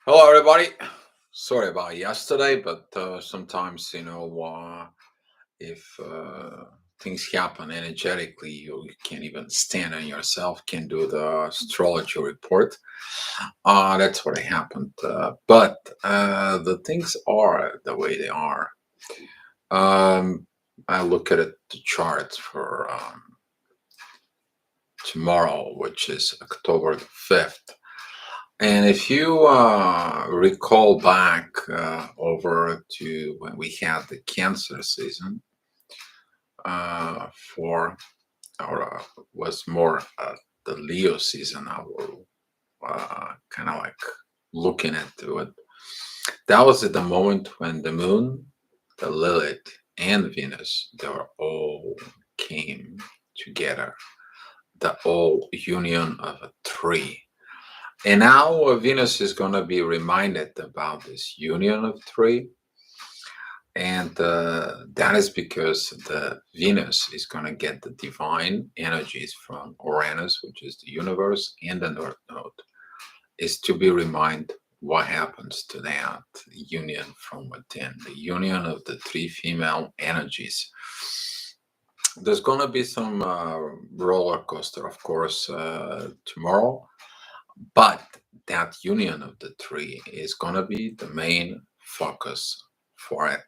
Hello, everybody. Sorry about yesterday, but sometimes, if things happen energetically, you can't even stand on yourself, can't do the astrology report. That's what happened. But the things are the way they are. Um, I look at it, the charts for tomorrow, which is October the 5th. And if you recall back over to when we had the Cancer season, for or was more the Leo season, I will kind of like looking into it. That was at the moment when the Moon, the Lilith, and Venus, they were all came together. The all union of a three. And now Venus is going to be reminded about this union of three. And that is because the Venus is going to get the divine energies from Uranus, which is the universe, and the North Node, is to be reminded what happens to that union from within, the union of the three female energies. There's going to be some roller coaster, of course, tomorrow. But that union of the three is going to be the main focus for it.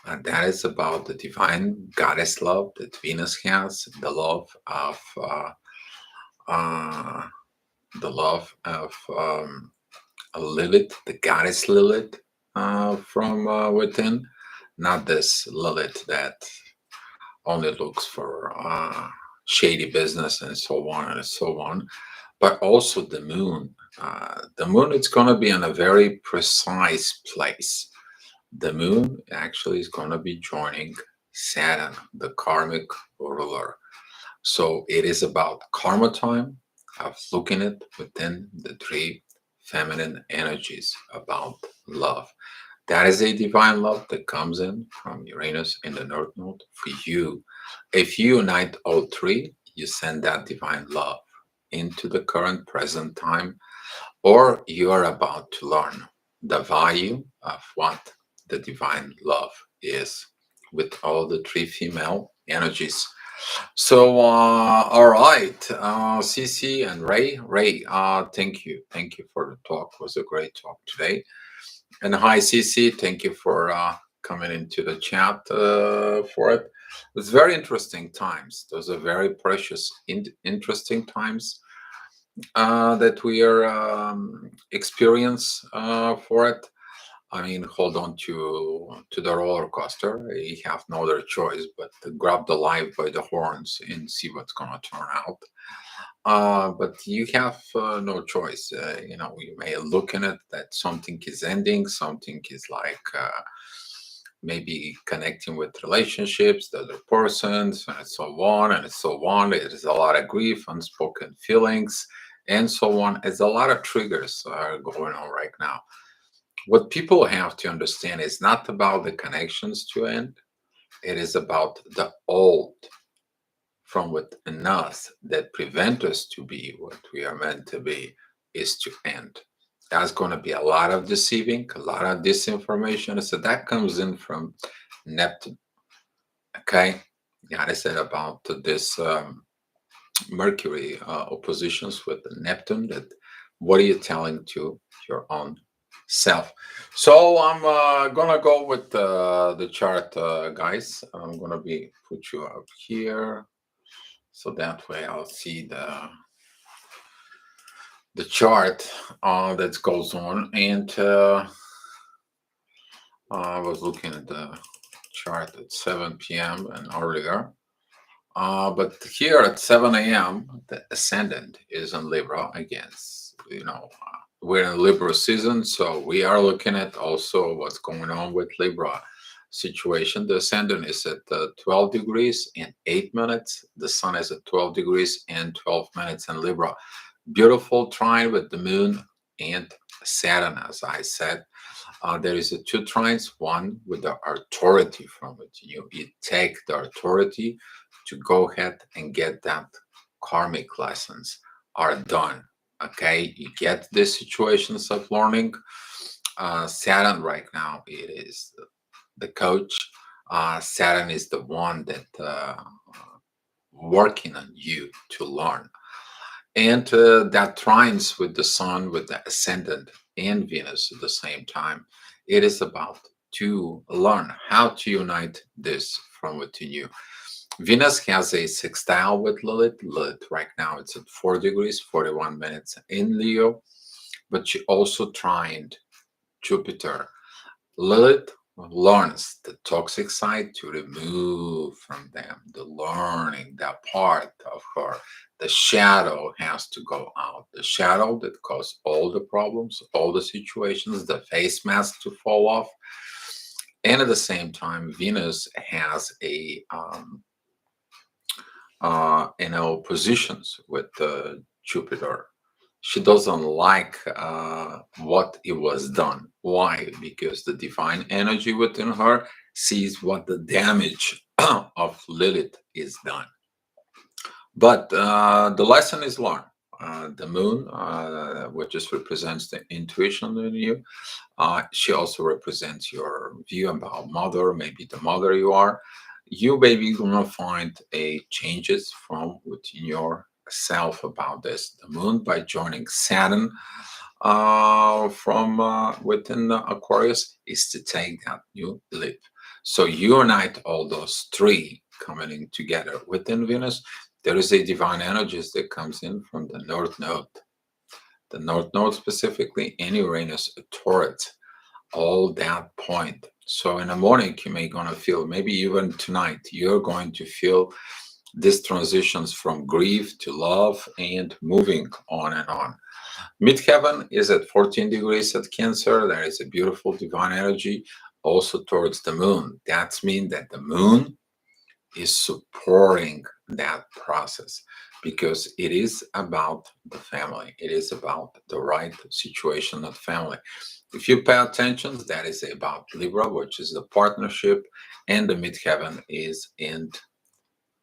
And that is about the divine goddess love that Venus has, uh, the love of Lilith, the goddess Lilith from within, not this Lilith that only looks for shady business and so on and so on, but also the moon. The moon is going to be in a very precise place. The moon actually is going to be joining Saturn, the karmic ruler. So it is about karma time of looking at within the three feminine energies about love. That is a divine love that comes in from Uranus in the North Node for you. If you unite all three, you send that divine love into the current present time, or you are about to learn the value of what the divine love is with all the three female energies. So, all right, CC and Ray, thank you for the talk. It was a great talk today. And hi, CC, thank you for coming into the chat for it. It's very interesting times. Those are very precious, interesting times that we are experience for it. I mean, hold on to the roller coaster. You have no other choice but to grab the life by the horns and see what's going to turn out. But you have no choice. You may look in it that something is ending, something is like maybe connecting with relationships, the other persons, and so on and so on. There's a lot of grief, unspoken feelings, and so on. There's a lot of triggers going on right now. What people have to understand is not about the connections to end. It is about the old from within us that prevent us to be what we are meant to be is to end. That's going to be a lot of deceiving, a lot of disinformation. So that comes in from Neptune. Okay. Yeah, I said about this Mercury oppositions with Neptune. That what are you telling to your own self? So I'm gonna go with the chart, guys. I'm gonna be put you up here, so that way I'll see the chart that goes on. And I was looking at the chart at 7 p.m. and earlier. But here at 7 a.m., the ascendant is in Libra again. We're in Libra season, so we are looking at also what's going on with Libra situation. The ascendant is at 12 degrees and 8 minutes. The sun is at 12 degrees and 12 minutes in Libra. Beautiful trine with the moon and Saturn, as I said. There is a two trines, one with the authority from it. You take the authority to go ahead and get that karmic lessons are done. Okay, you get the situations of learning. Saturn right now, it is the coach. Saturn is the one that working on you to learn. And that trines with the sun, with the ascendant and Venus at the same time. It is about to learn how to unite this from within you. Venus has a sextile with Lilith. Lilith right now it's at 4 degrees, 41 minutes in Leo, but she also trined Jupiter. Lilith learns the toxic side to remove from them the learning, that part of her. The shadow has to go out. The shadow that caused all the problems, all the situations, the face mask to fall off. And at the same time, Venus has a positions with Jupiter. She doesn't like what it was done. Why? Because the divine energy within her sees what the damage of Lilith is done. But the lesson is learned. The moon, which just represents the intuition in you, she also represents your view about mother, maybe the mother you are. You maybe gonna find a changes from within yourself about this. The moon by joining Saturn from within Aquarius is to take that new leap. So unite all those three coming in together within Venus. There is a divine energies that comes in from the North Node. The North Node specifically, and Uranus Taurus, all that point. So in the morning, you may gonna feel, maybe even tonight, you're going to feel these transitions from grief to love and moving on and on. Midheaven is at 14 degrees at Cancer. There is a beautiful divine energy also towards the moon. That means that the moon is supporting that process because it is about the family. It is about the right situation of family. If you pay attention, that is about Libra, which is the partnership, and the midheaven is in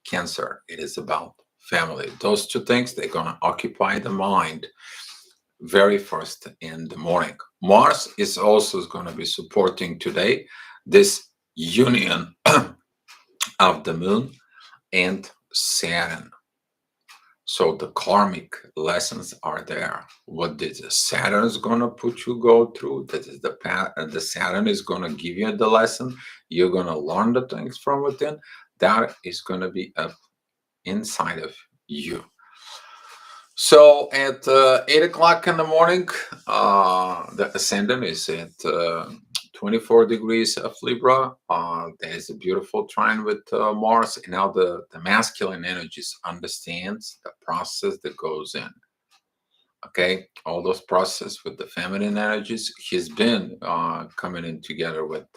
Cancer. It is about family. Those two things, they're going to occupy the mind very first in the morning. Mars is also going to be supporting today this union of the moon and Saturn. So the karmic lessons are there. What did the Saturn is gonna put you go through? That is the path. The Saturn is gonna give you the lesson. You're gonna learn the things from within. That is gonna be up inside of you. So at 8 o'clock in the morning, the ascendant is at 24 degrees of Libra. There's a beautiful trine with Mars. And now the masculine energies understands the process that goes in. Okay, all those process with the feminine energies. He's been coming in together with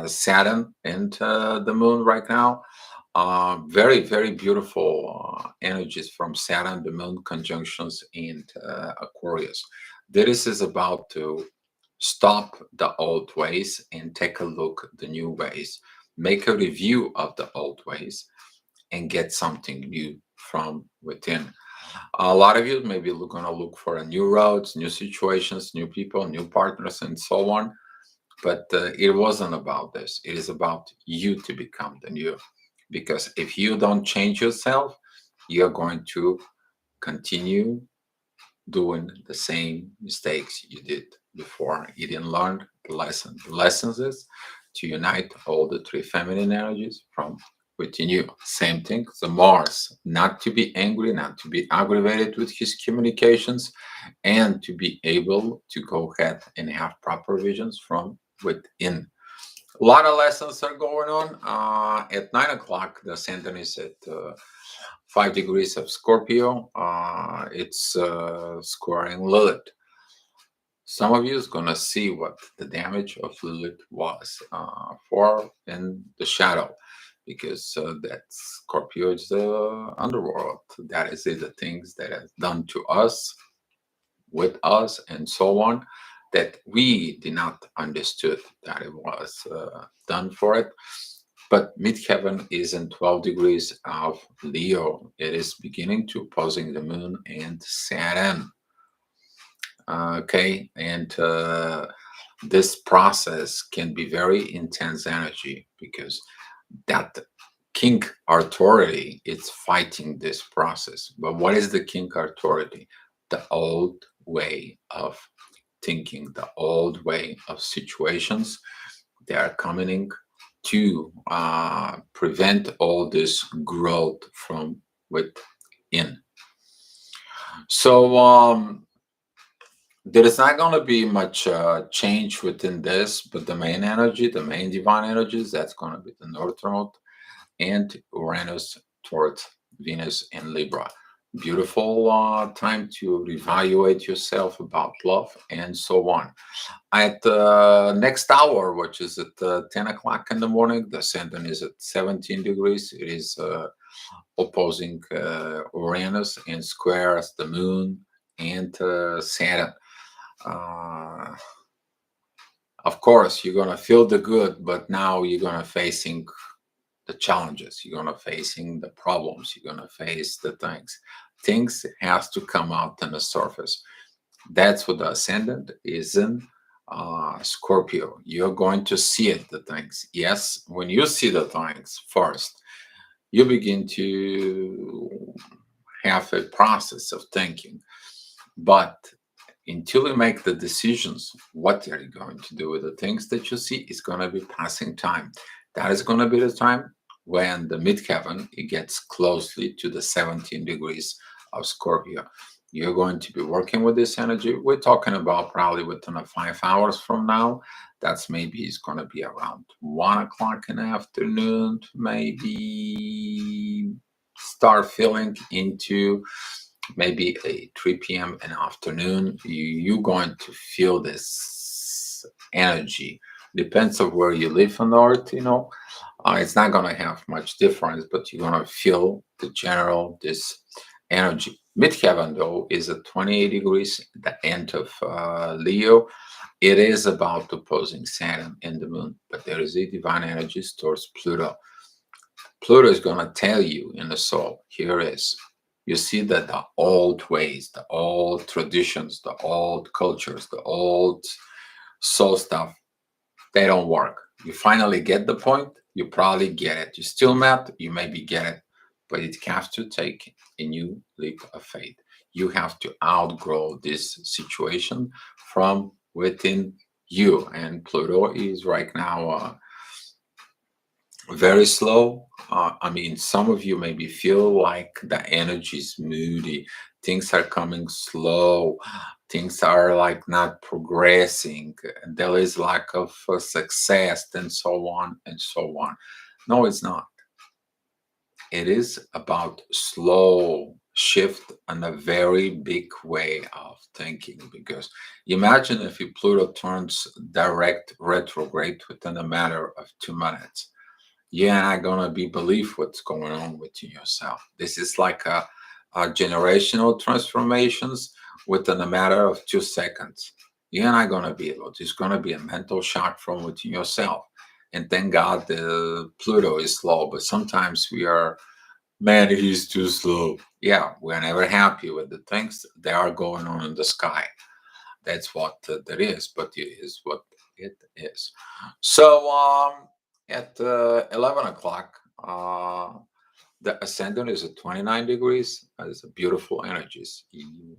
Saturn and the moon right now. Very, very beautiful energies from Saturn, the moon conjunctions, and Aquarius. This is about to stop the old ways and take a look at the new ways, make a review of the old ways, and get something new from within. A lot of you maybe going to look for a new roads, new situations, new people, new partners, and so on. But it wasn't about this. It is about you to become the new. Because if you don't change yourself, you're going to continue doing the same mistakes you did before. You didn't learn the lesson. The lessons is to unite all the three feminine energies from within you. Same thing, the Mars, not to be angry, not to be aggravated with his communications, and to be able to go ahead and have proper visions from within. A lot of lessons are going on. At 9 o'clock, the ascendant is at 5 degrees of Scorpio. It's squaring Lilith. Some of you is going to see what the damage of Lilith was for in the shadow, because that Scorpio is the underworld. That is the things that has done to us with us and so on, that we did not understood that it was done for it. But midheaven is in 12 degrees of Leo. It is beginning to opposing the moon and Saturn. Okay, and this process can be very intense energy because that king authority is fighting this process. But what is the king authority? The old way of thinking, the old way of situations. They are coming to prevent all this growth from within. So there is not going to be much change within this, but the main energy, the main divine energies, that's going to be the North Node and Uranus towards Venus and Libra. Beautiful time to reevaluate yourself about love and so on. At the next hour, which is at 10 o'clock in the morning, the ascendant is at 17 degrees. It is opposing Uranus and squares the moon and Saturn. Uh, of course, you're gonna feel the good, but now you're gonna facing the challenges. You're gonna facing the problems. You're gonna face the things. Things has to come out on the surface. That's what the ascendant is in Scorpio. You're going to see it, the things. Yes, when you see the things first, you begin to have a process of thinking. But until you make the decisions, what are you going to do with the things that you see is going to be passing time. That is going to be the time when the midheaven it gets closely to the 17 degrees of Scorpio. You're going to be working with this energy. We're talking about probably within 5 hours from now. That's maybe it's going to be around 1 o'clock in the afternoon to maybe start feeling into maybe a 3 p.m. in the afternoon. You're going to feel this energy. Depends on where you live on Earth, it's not going to have much difference, but you're going to feel the general this energy. Midheaven though is at 28 degrees, the end of Leo. It is about opposing Saturn and the moon, but there is a divine energy towards Pluto. Pluto is going to tell you in the soul, here is. You see that the old ways, the old traditions, the old cultures, the old soul stuff, they don't work. You finally get the point, you probably get it. You still mad, you maybe get it, but it has to take a new leap of faith. You have to outgrow this situation from within you. And Pluto is right now very slow. I mean, some of you maybe feel like the energy is moody. Things are coming slow. Things are like not progressing. There is lack of success, and so on and so on. No, it's not. It is about slow shift and a very big way of thinking. Because imagine if Pluto turns direct retrograde within a matter of 2 minutes, you're not gonna be believe what's going on within yourself. This is like a generational transformations within a matter of 2 seconds. You're not gonna be able. It's gonna be a mental shock from within yourself. And thank God the Pluto is slow, but sometimes we are, man, he's too slow. Yeah, we're never happy with the things that are going on in the sky. That's what that is, but it is what it is. So at 11 o'clock, the ascendant is at 29 degrees. It's a beautiful energies. You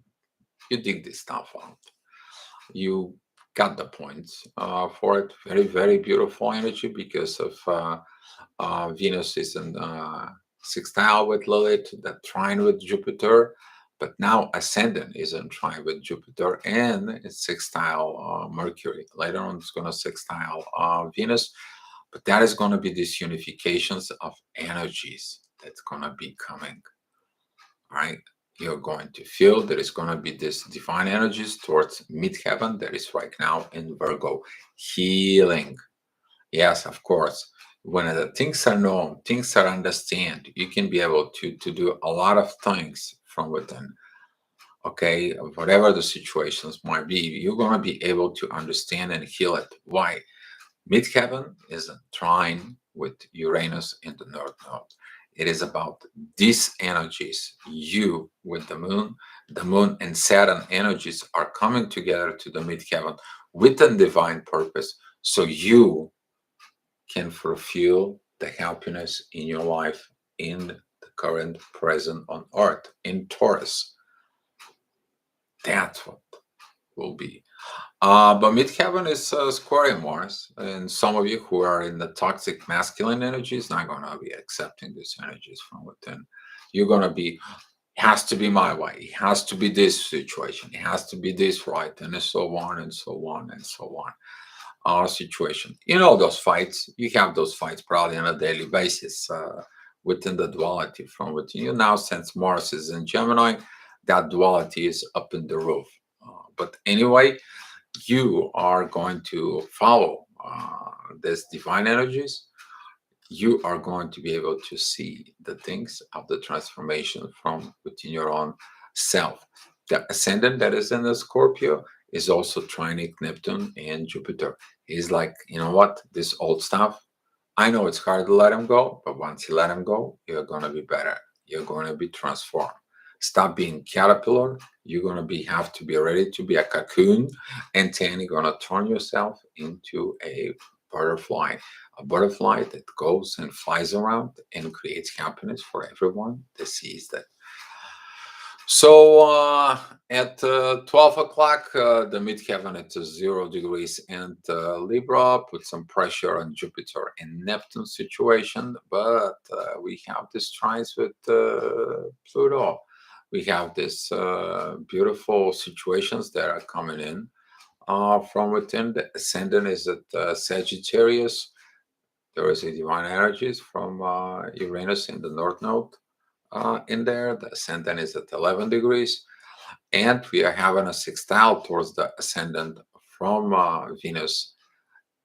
dig this stuff out. You got the points for it. Very, very beautiful energy because of Venus is in sextile with Lilith, that trine with Jupiter. But now ascendant is in trine with Jupiter and it's sextile Mercury. Later on, it's going to sextile Venus. But that is going to be these unifications of energies that's going to be coming. All right. You're going to feel there is going to be this divine energies towards midheaven that is right now in Virgo. Healing. Yes, of course. When the things are known, things are understand, you can be able to do a lot of things from within. Okay, whatever the situations might be, you're going to be able to understand and heal it. Why? Midheaven is a trine with Uranus in the North Node. It is about these energies. You with the moon and Saturn energies are coming together to the midheaven with a divine purpose. So you can fulfill the happiness in your life in the current present on Earth in Taurus. That's what will be. But midheaven is squaring Mars, and some of you who are in the toxic masculine energy is not going to be accepting these energies from within. You're going to be, has to be my way, it has to be this situation, it has to be this right, and so on and so on and so on. Situation. You know those fights. You have those fights probably on a daily basis within the duality from within you. Now, since Mars is in Gemini, that duality is up in the roof. But anyway, you are going to follow these divine energies. You are going to be able to see the things of the transformation from within your own self. The ascendant that is in the Scorpio is also trinic Neptune and Jupiter. He's like, you know what, this old stuff, I know it's hard to let him go, but once you let him go, you're going to be better. You're going to be transformed. Stop being caterpillar. You're going to be have to be ready to be a cocoon, and then you're going to turn yourself into a butterfly that goes and flies around and creates happiness for everyone that sees that. So at 12 o'clock, the midheaven at 0 degrees and Libra put some pressure on Jupiter and Neptune situation, but we have this trines with Pluto. We have this beautiful situations that are coming in from within. The ascendant is at Sagittarius. There is a divine energies from Uranus in the North Node in there. The ascendant is at 11 degrees. And we are having a sextile towards the ascendant from Venus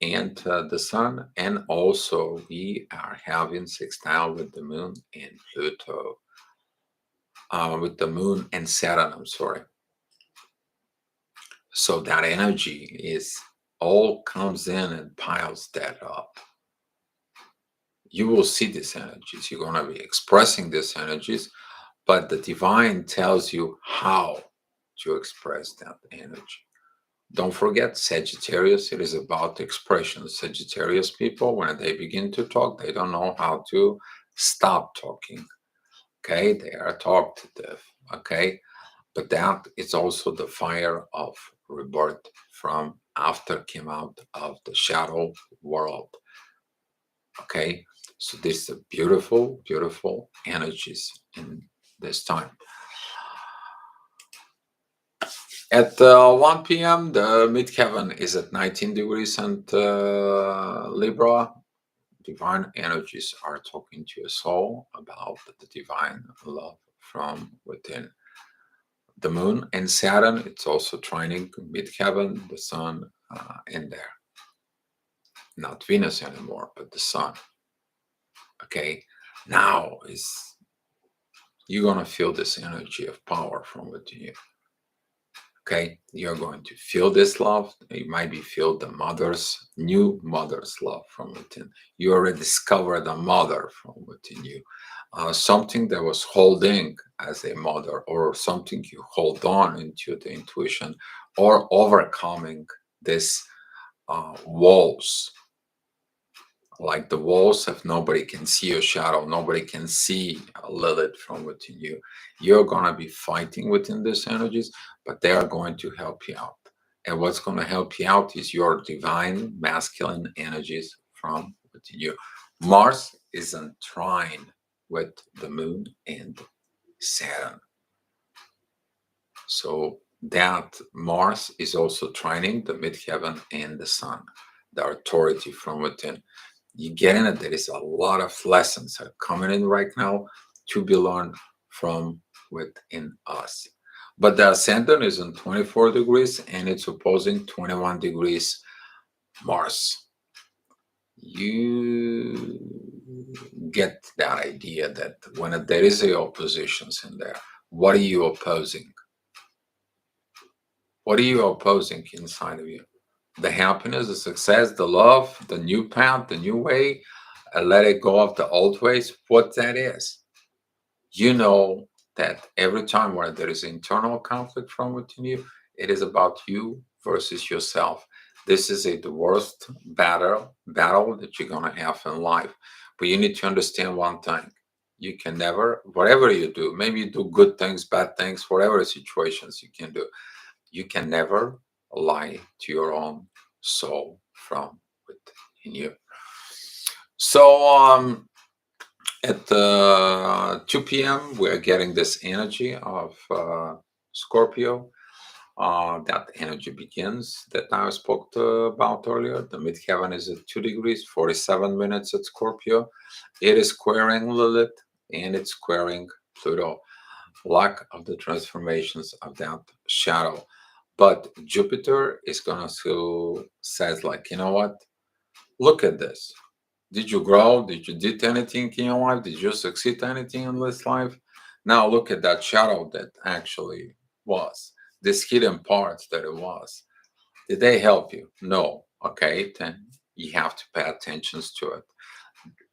and the Sun. And also we are having sextile with the Moon and Pluto. With the Moon and Saturn, I'm sorry. So that energy is all comes in and piles that up. You will see these energies. You're going to be expressing these energies, but the divine tells you how to express that energy. Don't forget Sagittarius, it is about expression. Sagittarius people, when they begin to talk, they don't know how to stop talking. Okay, they are talkative. Okay, but that is also the fire of rebirth from after came out of the shadow world. Okay, so this is a beautiful, beautiful energies in this time. At 1 p.m., the midheaven is at 19 degrees and Libra. Divine energies are talking to your soul about the divine love from within. The moon and Saturn, it's also trining midheaven, the sun in there. Not Venus anymore, but the sun. Okay, now is you're gonna feel this energy of power from within you. Okay, you're going to feel this love. You might be feel the new mother's love from within. You already discovered a mother from within you. Something that was holding as a mother, or something you hold on into the intuition, or overcoming this walls. Like the walls, if nobody can see your shadow, nobody can see Lilith from within you. You're going to be fighting within these energies, but they are going to help you out. And what's going to help you out is your divine masculine energies from within you. Mars is in trine with the moon and Saturn. So that Mars is also trining the midheaven and the sun, the authority from within. You get in it, there is a lot of lessons that are coming in right now to be learned from within us. But the ascendant is in 24 degrees and it's opposing 21 degrees Mars. You get that idea that when there is a oppositions in there, what are you opposing? What are you opposing inside of you? The happiness, the success, the love, the new path, the new way, let it go of the old ways, what that is. You know that every time where there is internal conflict from within you, it is about you versus yourself. This is the worst battle that you're gonna have in life. But you need to understand one thing. You can never, whatever you do, maybe you do good things, bad things, whatever situations you can do, you can never lie to your own soul from within you. So at 2 p.m., we are getting this energy of Scorpio. That energy begins that I spoke about earlier. The midheaven is at 2 degrees, 47 minutes at Scorpio. It is squaring Lilith and it's squaring Pluto. Lack of the transformations of that shadow. But Jupiter is going to says like, you know what? Look at this. Did you grow? Did you did anything in your life? Did you succeed anything in this life? Now look at that shadow that actually was. This hidden part that it was. Did they help you? No. Okay, then you have to pay attention to it.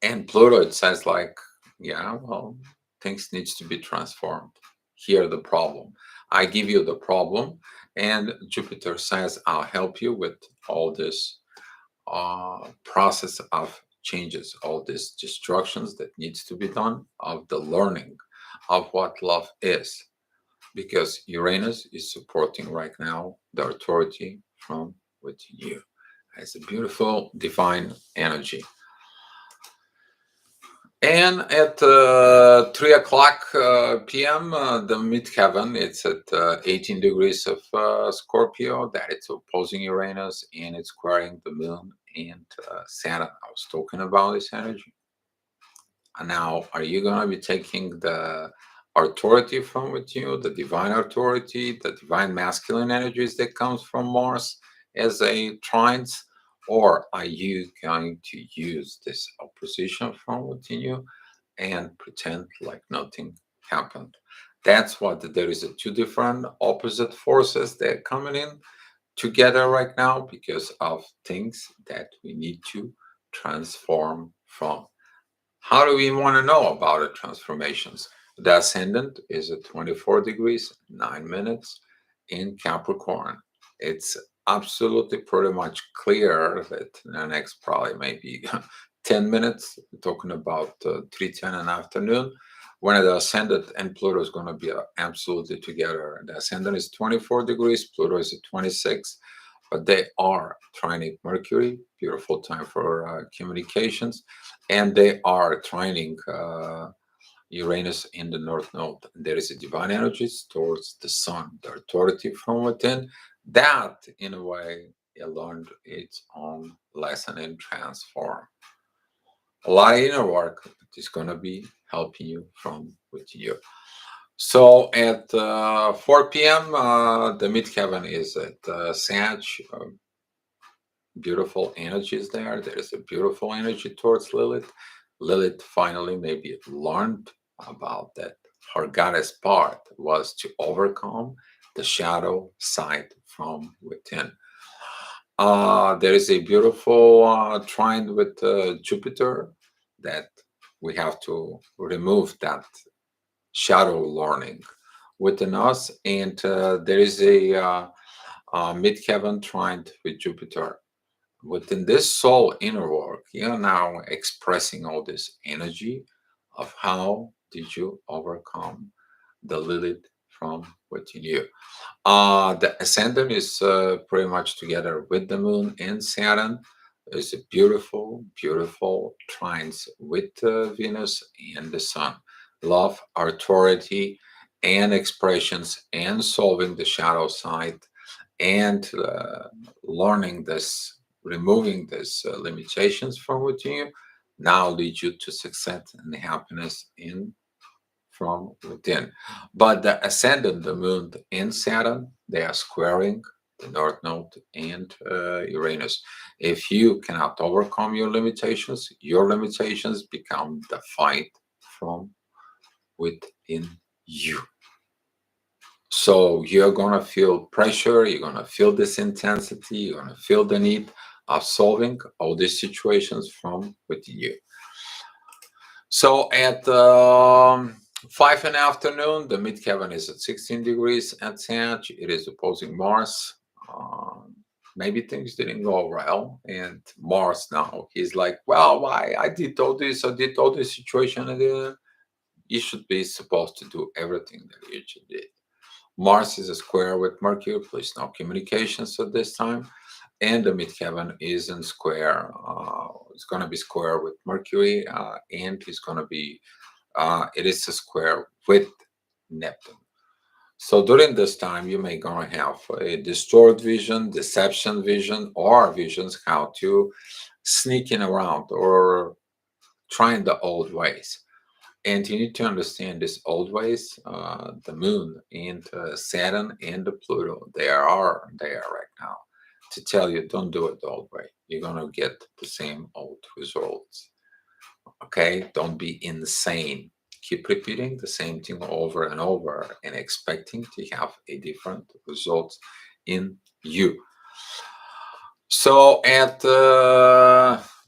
And Pluto, it says like, yeah, well, things needs to be transformed. Here the problem. I give you the problem, and Jupiter says, I'll help you with all this process of changes, all these destructions that needs to be done, of the learning of what love is. Because Uranus is supporting right now the authority from within you. It's a beautiful divine energy. And at 3 o'clock p.m., the midheaven, it's at 18 degrees of Scorpio, that it's opposing Uranus and it's squaring the moon and Saturn. I was talking about this energy. And now, are you going to be taking the authority from with you, the divine authority, the divine masculine energies that comes from Mars as a trines? Or are you going to use this opposition from within you and pretend like nothing happened? That's what there is a two different opposite forces that are coming in together right now because of things that we need to transform from. How do we want to know about the transformations? The ascendant is at 24 degrees, 9 minutes in Capricorn. It's absolutely pretty much clear that in the next probably maybe 10 minutes, we're talking about 3:10 in the afternoon, when the ascendant and Pluto is going to be absolutely together. The ascendant is 24 degrees, Pluto is at 26, but they are trining Mercury, beautiful time for communications, and they are trining Uranus in the North Node. There is a divine energy towards the Sun, the authority from within. That, in a way, it learned its own lesson and transform. A lot of inner work is going to be helping you from within you. So at 4 p.m., the midheaven is at Sag. Beautiful energies there. There is a beautiful energy towards Lilith. Lilith finally maybe learned about that. Her goddess part was to overcome the shadow side from within. There is a beautiful trine with Jupiter that we have to remove that shadow learning within us. And there is a midheaven trine with Jupiter. Within this soul inner work, you're now expressing all this energy of how did you overcome the Lilith from within you. The ascendant is pretty much together with the moon and Saturn. There's a beautiful, beautiful trines with Venus and the sun. Love, authority, and expressions, and solving the shadow side, and learning this, removing these limitations from within you, now lead you to success and happiness in from within. But the ascendant, the moon and Saturn, they are squaring the North Node and Uranus. If you cannot overcome your limitations become the fight from within you. So you're gonna feel pressure, you're gonna feel this intensity, you're gonna feel the need of solving all these situations from within you. So at 5 in the afternoon, the midheaven is at 16 degrees at Sag. It is opposing Mars. Um, Maybe things didn't go well, and Mars now he's like, well, why I did all this, I did all this situation, and you should be supposed to do everything that you should did. Mars is a square with Mercury, please no communications at this time, and the midheaven is in square. It's going to be square with Mercury, and it's going to be it is a square with Neptune. So during this time, you may gonna have a distorted vision, deception vision, or visions how to sneak in around or trying the old ways. And you need to understand these old ways. The Moon and Saturn and the Pluto, they are there right now to tell you don't do it the old way. You're gonna get the same old results. Okay, don't be insane. Keep repeating the same thing over and over and expecting to have a different result in you. So at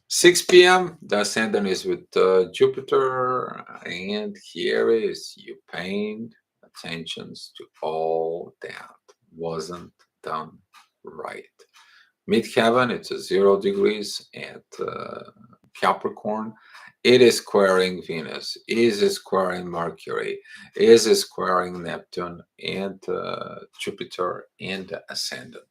6 p.m., the ascendant is with Jupiter, and here is you paying attentions to all that wasn't done right. Midheaven, it's a 0 degrees at Capricorn. It is squaring Venus, is squaring Mercury, is squaring Neptune and Jupiter and the ascendant.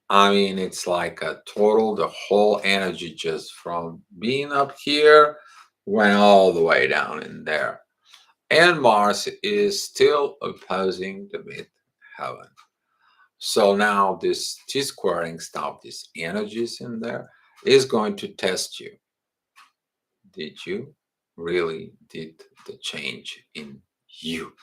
I mean, it's like a total, the whole energy just from being up here went all the way down in there. And Mars is still opposing the midheaven. So now this T-squaring stuff, these energies in there, is going to test you. Did you really did the change in you?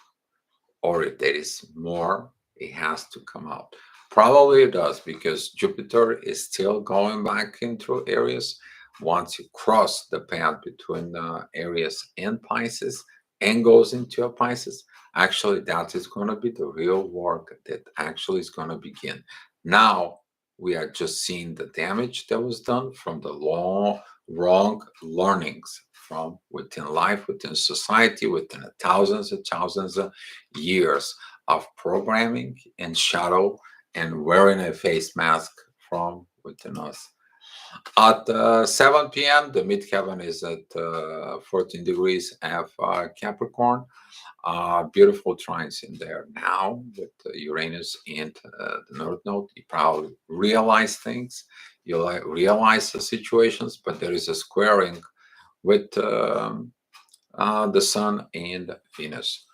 Or if there is more, it has to come out. Probably it does because Jupiter is still going back into Aries. Once you cross the path between Aries and Pisces and goes into a Pisces, actually that is going to be the real work that actually is going to begin. Now we are just seeing the damage that was done from the long, wrong learnings from within life, within society, within thousands and thousands of years of programming and shadow and wearing a face mask from within us. At 7 p.m., the midheaven is at 14 degrees of Capricorn. Beautiful trines in there now with Uranus and the North Node. You probably realize things, you realize the situations, but there is a squaring with the Sun and Venus.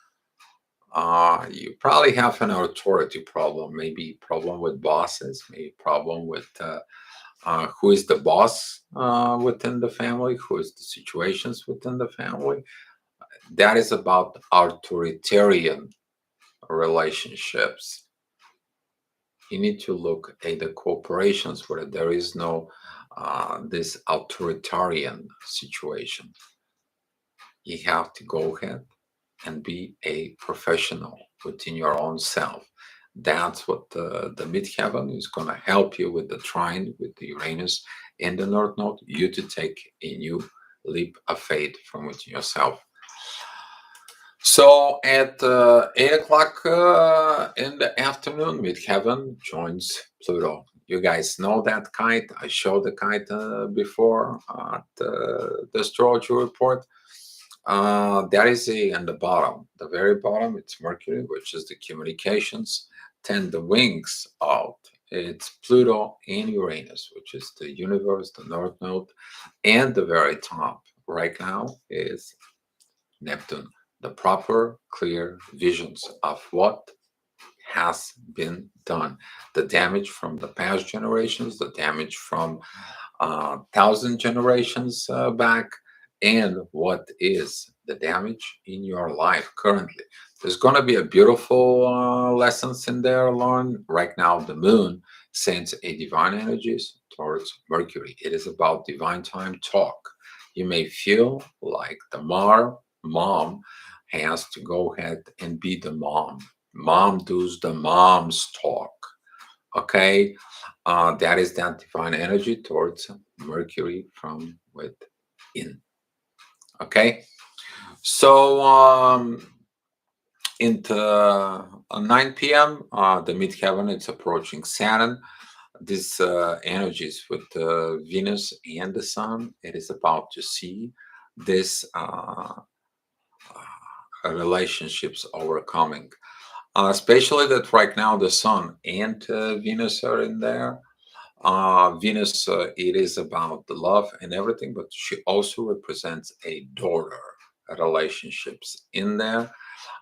You probably have an authority problem, maybe problem with bosses, maybe problem with who is the boss within the family, who is the situations within the family. That is about authoritarian relationships. You need to look at the corporations where there is no this authoritarian situation. You have to go ahead and be a professional within your own self. That's what the midheaven is going to help you with the trine, with the Uranus and the North Node, you to take a new leap of faith from within yourself. So at 8 o'clock in the afternoon, midheaven joins Pluto. You guys know that kite. I showed the kite before at the astrology report. That is on the bottom, the very bottom. It's Mercury, which is the communications. Then the wings out. It's Pluto and Uranus, which is the universe, the North Node, and the very top right now is Neptune. The proper, clear visions of what has been done, the damage from the past generations, the damage from thousand generations back, and what is the damage in your life currently. There's going to be a beautiful lessons in there learned right now. The moon sends a divine energies towards Mercury. It is about divine time talk. You may feel like the mom has to go ahead and be the mom. Mom does the mom's talk. Okay, that is that divine energy towards Mercury from within. Okay, so into 9 p.m., the midheaven it's approaching Saturn. This energies with Venus and the Sun. It is about to see this relationships overcoming. Especially that right now the Sun and Venus are in there. Venus, it is about the love and everything, but she also represents a daughter relationships in there.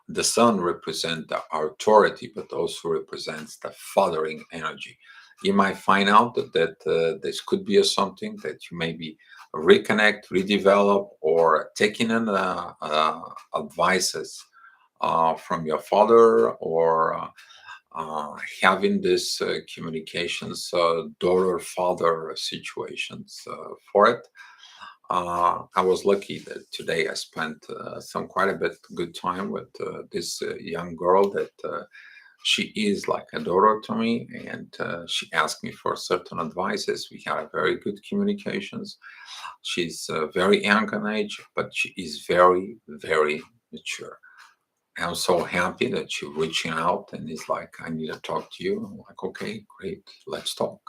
The sun represents the authority, but also represents the fathering energy. You might find out that this could be a something that you maybe reconnect, redevelop, or taking in advices from your father, or having this communications daughter father situations for it. I was lucky that today I spent some quite a bit good time with this young girl that she is like a daughter to me, and she asked me for certain advices. We had a very good communications. She's very young in age, but she is very, very mature. I'm so happy that you're reaching out and it's like, I need to talk to you. I'm like, okay, great, let's talk.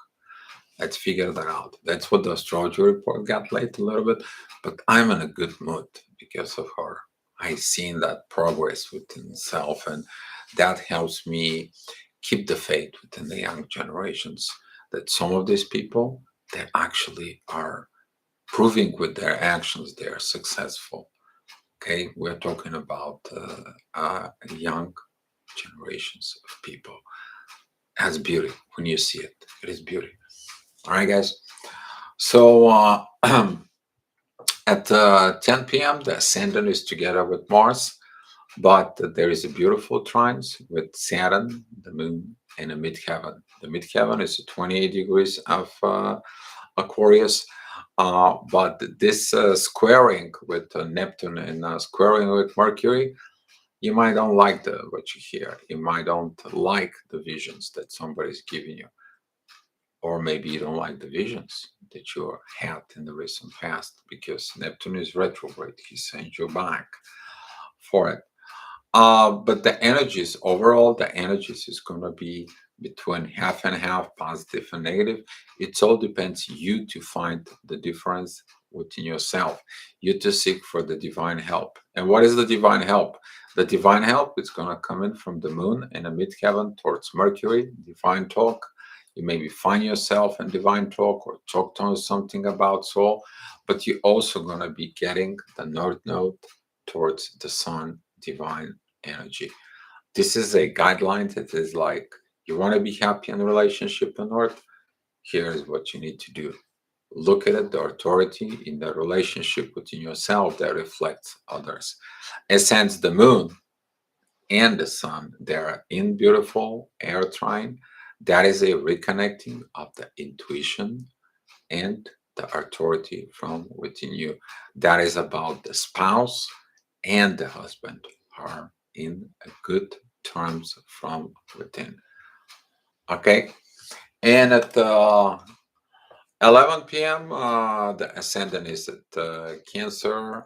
Let's figure that out. That's what the astrology report got late a little bit, but I'm in a good mood because of her. I seen that progress within self, and that helps me keep the faith within the young generations. That some of these people they actually are proving with their actions they are successful. Okay, we're talking about young generations of people. Has beauty when you see it. It is beauty. All right, guys. So at 10 p.m., the ascendant is together with Mars, but there is a beautiful trines with Saturn, the Moon, and a midheaven. The midheaven is 28 degrees of Aquarius, but this squaring with Neptune and squaring with Mercury, you might don't like what you hear. You might don't like the visions that somebody's giving you, or maybe you don't like the visions that you had in the recent past because Neptune is retrograde. He sends you back for it. But the energies overall, the energies is going to be between half and half, positive and negative. It all depends you to find the difference within yourself. You to seek for the divine help. And what is the divine help? The divine help is going to come in from the moon and the midheaven towards Mercury, divine talk. You maybe find yourself in divine talk or talk to something about soul, but you're also going to be getting the north node towards the sun, divine energy. This is a guideline that is like, you want to be happy in a relationship on earth? Here's what you need to do. Look at it, the authority in the relationship within yourself that reflects others. And since the moon and the sun, they're in beautiful air trine, that is a reconnecting of the intuition and the authority from within you. That is about the spouse and the husband are in a good terms from within. Okay, and at 11 p.m., the ascendant is at Cancer.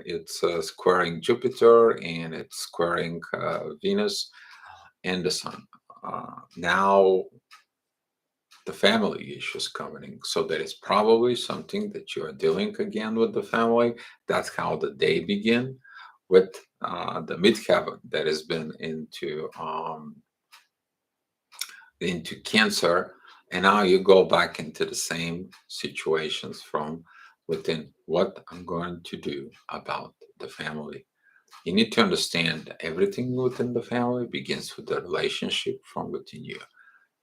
It's squaring Jupiter and it's squaring Venus and the Sun. Now the family issues coming. So that is probably something that you are dealing again with the family. That's how the day begin with the midheaven that has been into Cancer, and now you go back into the same situations from within. What I'm going to do about the family. You need to understand that everything within the family begins with the relationship from within you.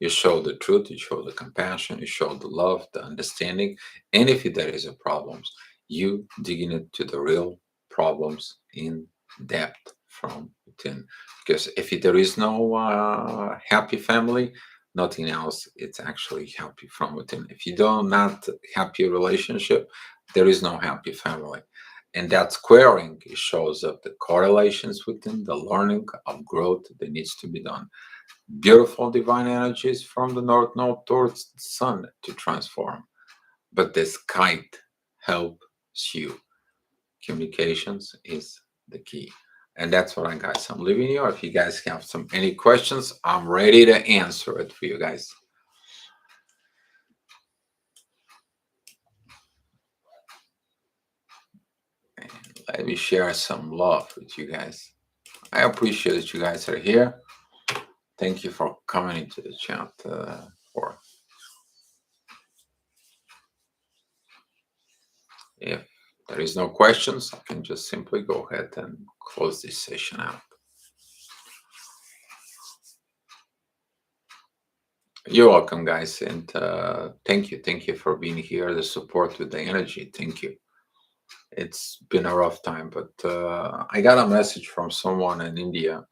You show the truth, you show the compassion, you show the love, the understanding. And if there is a problems, you digging into the real problems in depth from within. Because if there is no happy family, nothing else, it's actually happy from within. If you don't not happy relationship, there is no happy family. And that squaring, it shows up the correlations within the learning of growth that needs to be done. Beautiful divine energies from the north node towards the sun to transform. But this kite helps you. Communications is the key. And that's what I guys I'm leaving you. If you guys have any questions, I'm ready to answer it for you guys. And let me share some love with you guys. I appreciate that you guys are here. Thank you for coming into the chat. For If there is no questions, I can just simply go ahead and close this session out. You're welcome, guys, and thank you for being here. The support with the energy, thank you. It's been a rough time, but I got a message from someone in India,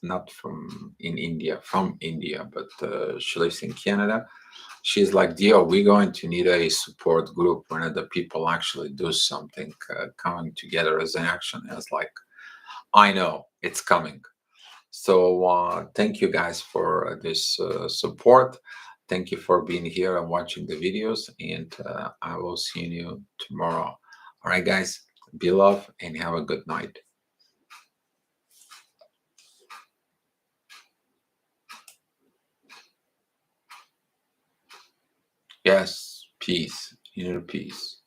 not from India, but she lives in Canada. She's like, Dio, we're going to need a support group when the people actually do something, coming together as an action. As like, I know it's coming. So thank you guys for this support. Thank you for being here and watching the videos. And I will see you tomorrow. All right, guys. Be love and have a good night. Yes, peace, inner peace.